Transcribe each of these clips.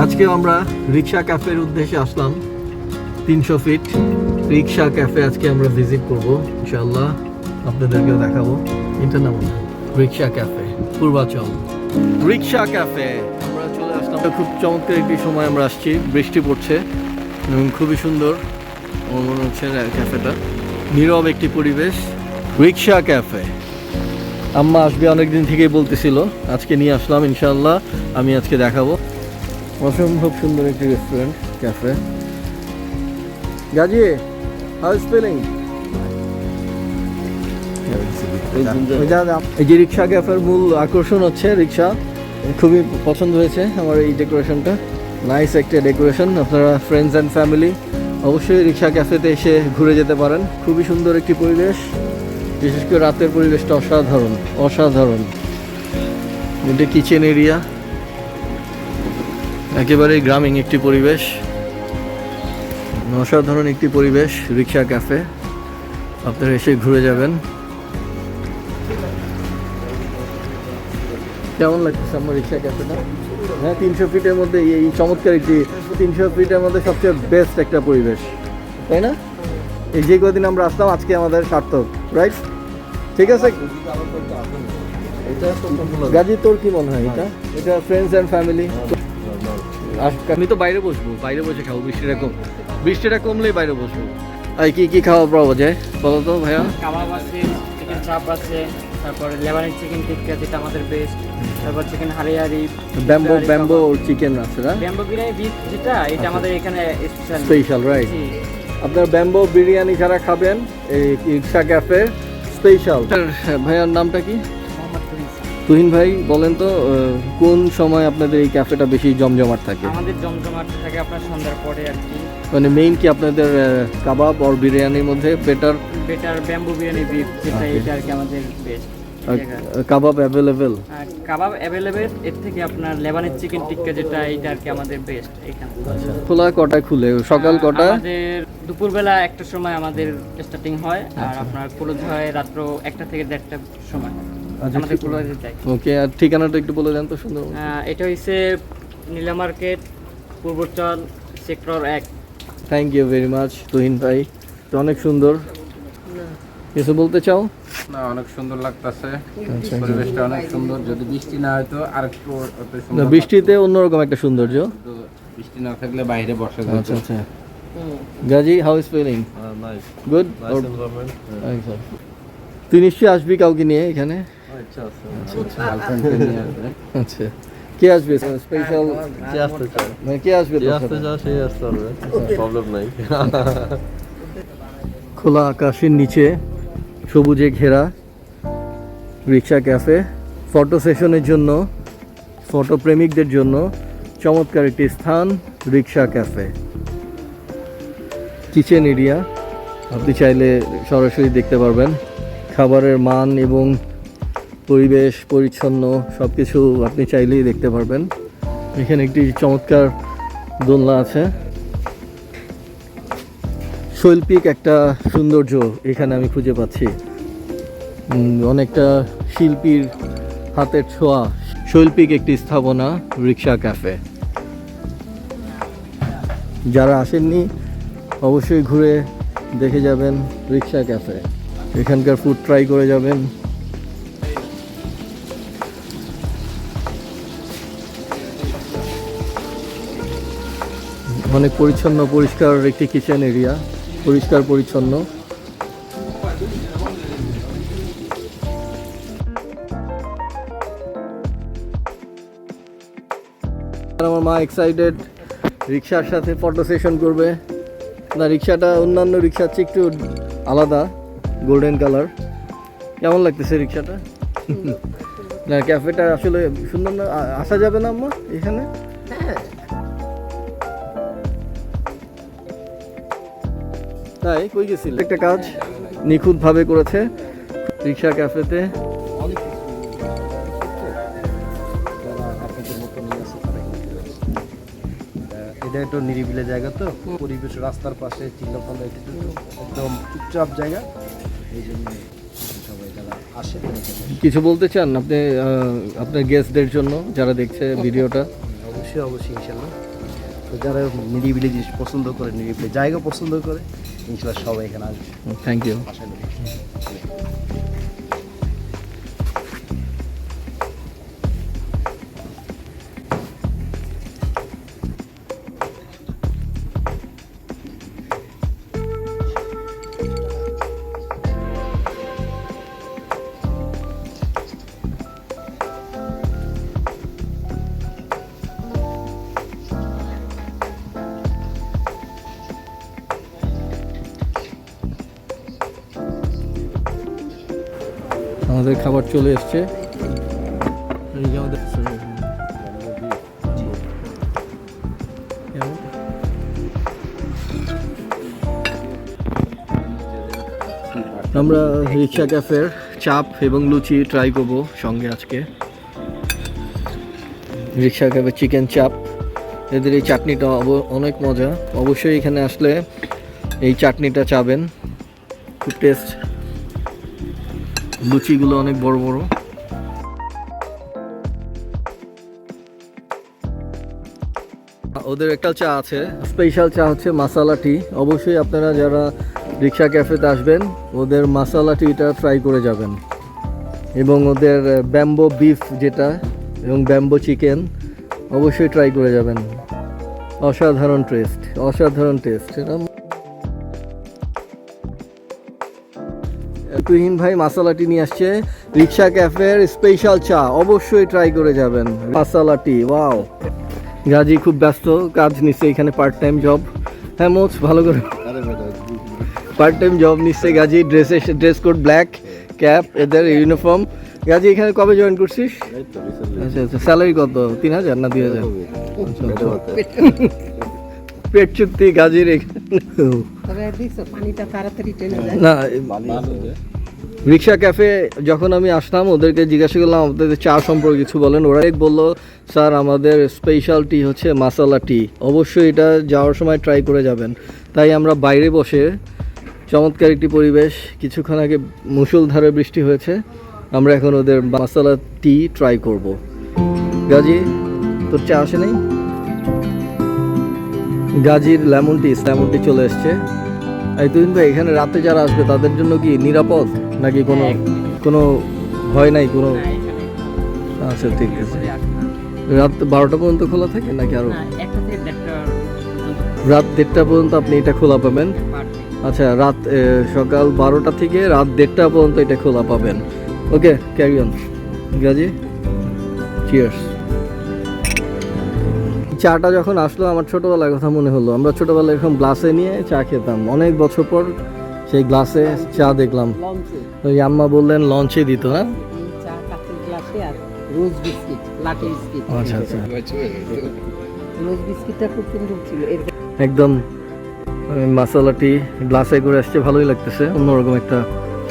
আজকে আমরা রিক্সা ক্যাফের উদ্দেশ্যে আসলাম। 300 ফিট রিক্সা ক্যাফে আজকে আমরা ভিজিট করব ইনশাআল্লাহ, আপনাদেরকেও দেখাবো। এটার নাম রিক্সা ক্যাফে, পূর্বাচল রিক্সা ক্যাফে। আমরা চলে আসলাম, খুব চমৎকার একটি সময় আমরা আসছি, বৃষ্টি পড়ছে এবং খুবই সুন্দর আমার মনে হচ্ছে ক্যাফেটা, নীরব একটি পরিবেশ। রিক্সা ক্যাফে আম্মা আসবে অনেকদিন থেকেই বলতেছিল, আজকে নিয়ে আসলাম ইনশাআল্লাহ, আমি আজকে দেখাবো। অসম্ভব সুন্দর একটি restaurant cafe. Gazi, how is feeling? এই যে রিক্সা ক্যাফের মূল আকর্ষণ হচ্ছে রিক্সা, খুবই পছন্দ হয়েছে আমার এই ডেকোরেশনটা, নাইস একটা ডেকোরেশন। আপনারা ফ্রেন্ডস অ্যান্ড ফ্যামিলি অবশ্যই রিক্সা ক্যাফেতে এসে ঘুরে যেতে পারেন। খুবই সুন্দর একটি পরিবেশ, বিশেষ করে রাতের পরিবেশটা অসাধারণ অসাধারণ। এটা কিচেন এরিয়া, একেবারে গ্রামীণ একটি পরিবেশ, অসাধারণ একটি পরিবেশ। রিক্সা ক্যাফে আপনারা এসে ঘুরে যাবেন। কেমন লাগতেছে আমার রিক্সা ক্যাফেটা? হ্যাঁ, 300 ফিটের মধ্যে এই চমৎকার একটি 300 ফিটের মধ্যে সবচেয়ে বেস্ট একটা পরিবেশ, তাই না? এই যে কদিন আমরা আসলাম আজকে আমাদের সার্থক, রাইট? ঠিক আছে গাজী, তোর কি মনে হয়? এটা ফ্রেন্ডস অ্যান্ড ফ্যামিলি। আমি তো বাইরে বসবো, বাইরে বসে খাবো। বৃষ্টিটা কমলেই বাইরে বসবো। আর কি খাওয়া পাওয়া যায় বলো তো ভাইয়া? কাবাব আছে, চিকেন চাপ আছে, তারপর লেবানিজ চিকেন টিক্কা যেটা আমাদের বেস্ট, তারপর চিকেন হারিয়ারি, ব্যাম্বো চিকেন আছে না? ব্যাম্বো বিরিয়ানি বিফ যেটা, এটা আমাদের এখানে স্পেশাল, রাইট? আপনার ব্যাম্বো বিরিয়ানি যারা খাবেন এই রিক্সা ক্যাফে স্পেশাল। ভাইয়ার নামটা কি? তুহিন ভাই, বলেন তো কোন সময় আপনাদের এই ক্যাফেটা বেশি জমজমাট থাকে? আমাদের জমজমাট থাকে আপনার সন্ধ্যার পরে আর কি। মানে মেইন কি আপনাদের কাবাব আর বিরিয়ানির মধ্যে বেটার ব্যাম্বো বিরিয়ানি বিফ যেটা, এটা আর কি আমাদের বেস্ট। কাবাব অ্যাভেলেবেল? কাবাব অ্যাভেলেবেল, এর থেকে আপনার লেবানিজ চিকেন টিক্কা যেটা, এটা আর কি আমাদের বেস্ট এখানে। খোলা কটায় খুলে? সকাল কটা? আমাদের দুপুরবেলা 1টার সময় আমাদের স্টার্টিং হয়, আর আপনার ক্লোজ হয় রাত্র 1টা থেকে 1:30টার সময় আমাদের ক্লোজ যায়। ওকে, আর ঠিকানাটা একটু বলে দেন তো সুন্দর। এটা হইছে Nila market, Purbachal, sector 1। Thank you very much Tuhin ভাই, তো অনেক সুন্দর। কিছু বলতে চাও? না, অনেক সুন্দর লাগতেছে, পরিবেশটা অনেক সুন্দর। যদি বৃষ্টি না হয় তো আরেকটু সুন্দর। বৃষ্টিতে অন্যরকম একটা সৌন্দর্য, বৃষ্টি না থাকলে বাইরে বসা যায়। আচ্ছা আচ্ছা। Gazi, how is feeling? Nice. Good? Nice environment. তুই নিশ্চয়ই আসবি কাউকে নিয়ে এখানে? আচ্ছা আছে। আচ্ছা, কে আসবে স্পেশাল? যে আসতে চায়, মানে কে আসবে যে তোর আসতে সাথে? চায় সেই আসতে পারবে, প্রবলেম নাই। খোলা আকাশের নিচে সবুজে ঘেরা রিক্সা ক্যাফে, ফটো সেশনের জন্য, ফটো প্রেমিকদের জন্য চমৎকার একটি স্থান রিক্সা ক্যাফে। কিচেন এরিয়া, আপনি চাইলে সরাসরি দেখতে পারবেন খাবারের মান এবং পরিবেশ পরিচ্ছন্ন সব কিছু আপনি চাইলেই দেখতে পারবেন। এখানে একটি চমৎকার দোলনা আছে। শৈল্পিক একটা সৌন্দর্য এখানে আমি খুঁজে পাচ্ছি, অনেকটা শিল্পীর হাতের ছোঁয়া, শৈল্পিক একটি স্থাপনা রিক্সা ক্যাফে। যারা আসেননি অবশ্যই ঘুরে দেখে যাবেন রিক্সা ক্যাফে, এখানকার ফুড ট্রাই করে যাবেন। অনেক পরিচ্ছন্ন পরিষ্কার একটি কিচেন এরিয়া, পরিষ্কার পরিচ্ছন্ন। আমার মা এক্সাইটেড, রিক্সার সাথে ফটো সেশন করবে। না, রিক্সাটা অন্যান্য রিক্সার চেয়ে একটু আলাদা, গোল্ডেন কালার। কেমন লাগতেছে রিক্সাটা? না, ক্যাফেটা আসলে সুন্দর না? আসা যাবে না আম্মা এখানে? তাই কই গেছিল? একটা কাজ নিখুঁতভাবে করেছে রিক্সা ক্যাফেতে। এটা একটু নিরিবিলি জায়গা, তো পরিবেশ রাস্তার পাশে চিল্লাফাল্লা, একদম চুপচাপ জায়গা, এই জন্য সবাই যারা আসে। কিছু বলতে চান আপনি আপনার গেস্টদের জন্য যারা দেখছে ভিডিওটা? অবশ্যই ইনশাল্লাহ তো যারা নিরিবিলি জিনিস পছন্দ করে, নিরিবিলি জায়গা পছন্দ করে, ইনশাল্লাহ সবাই এখানে আসবে। Thank you. আশা করি। আমাদের খাবার চলে এসছে। এই যে আমাদের আমরা রিক্সা ক্যাফের চাপ এবং লুচি ট্রাই করব সঙ্গে আজকে। রিক্সা ক্যাফের চিকেন চাপ, এদের এই চাটনিটা অনেক মজা। অবশ্যই এখানে আসলে এই চাটনিটা চাবেন, খুব টেস্ট। লুচিগুলো অনেক বড় বড়। ওদের একটা চা আছে, স্পেশাল চা হচ্ছে মাসালা টি। অবশ্যই আপনারা যারা রিক্সা ক্যাফেতে আসবেন ওদের মাসালা টিটা ট্রাই করে যাবেন, এবং ওদের ব্যাম্বো বিফ যেটা এবং ব্যাম্বো চিকেন অবশ্যই ট্রাই করে যাবেন। অসাধারণ টেস্ট, অসাধারণ টেস্ট। এটা তুহিন ভাই মাসালা টি নিয়ে আসছে, রিক্সা ক্যাফের স্পেশাল চা অবশ্যই ট্রাই করে যাবেন। মাসালা টি, ওয়াও। গাজী খুব ব্যস্ত, কাজ নিচ্ছে এখানে, পার্ট টাইম জব। হ্যাঁ মোচ ভালো করে, পার্ট টাইম জব নিচ্ছে Gazi. Dress code black, cap, এদের ইউনিফর্ম। গাজী এখানে কবে জয়েন করছিস? আচ্ছা আচ্ছা, স্যালারি কত? 3,000 না 2,000? পেট চুক্তি গাজীর না। রিক্সা ক্যাফে যখন আমি আসলাম ওদেরকে জিজ্ঞাসা করলাম আপনাদের চা সম্পর্কে কিছু বলেন। ওরা বললো স্যার আমাদের স্পেশাল টি হচ্ছে মাসালা টি, অবশ্যই এটা যাওয়ার সময় ট্রাই করে যাবেন। তাই আমরা বাইরে বসে, চমৎকার একটি পরিবেশ, কিছুক্ষণ আগে মুষলধারে বৃষ্টি হয়েছে, আমরা এখন ওদের মাসালা টি ট্রাই করব। গাজী তোর চা আসে নাই? গাজীর লেমন টি চলে এসছে। এই তুহিন ভাই এখানে রাতে যারা আসবে তাদের জন্য কি নিরাপদ নাকি কোনো ভয় নাই কোনো? আচ্ছা ঠিক আছে। রাত 12টা পর্যন্ত খোলা থাকে নাকি আরো? রাত 1:30 পর্যন্ত আপনি এটা খোলা পাবেন। আচ্ছা, সকাল 12টা থেকে রাত 1:30 পর্যন্ত এটা খোলা পাবেন। ওকে, ক্যারি অন গাজী, চিয়ার্স। চাটা যখন আসলো আমার ছোটোবেলার কথা মনে হলো। আমরা ছোটোবেলায় এরকম গ্লাসে নিয়ে চা খেতাম, অনেক বছর পর সেই গ্লাসে চা দেখলাম। ওই আম্মা বললেন লঞ্চে দিত, হ্যাঁ? আচ্ছা আচ্ছা, একদম মাসালা টি গ্লাসে করে আসছে, ভালোই লাগতেছে, অন্যরকম একটা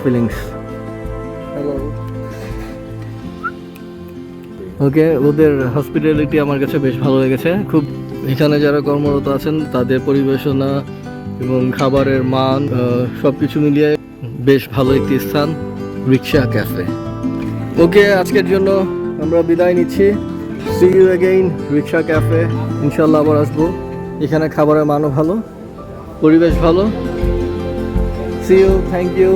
ফিলিংস। ওকে, ওদের হসপিটালিটি আমার কাছে বেশ ভালো লেগেছে খুব। এখানে যারা কর্মরত আছেন তাদের পরিবেশনা এবং খাবারের মান সব কিছু মিলিয়ে বেশ ভালো একটি স্থান রিক্সা ক্যাফে। ওকে, আজকের জন্য আমরা বিদায় নিচ্ছি। See you again rickshaw cafe, ইনশাল্লাহ আবার আসবো। এখানে খাবারের মানও ভালো, পরিবেশ ভালো। See you, thank you.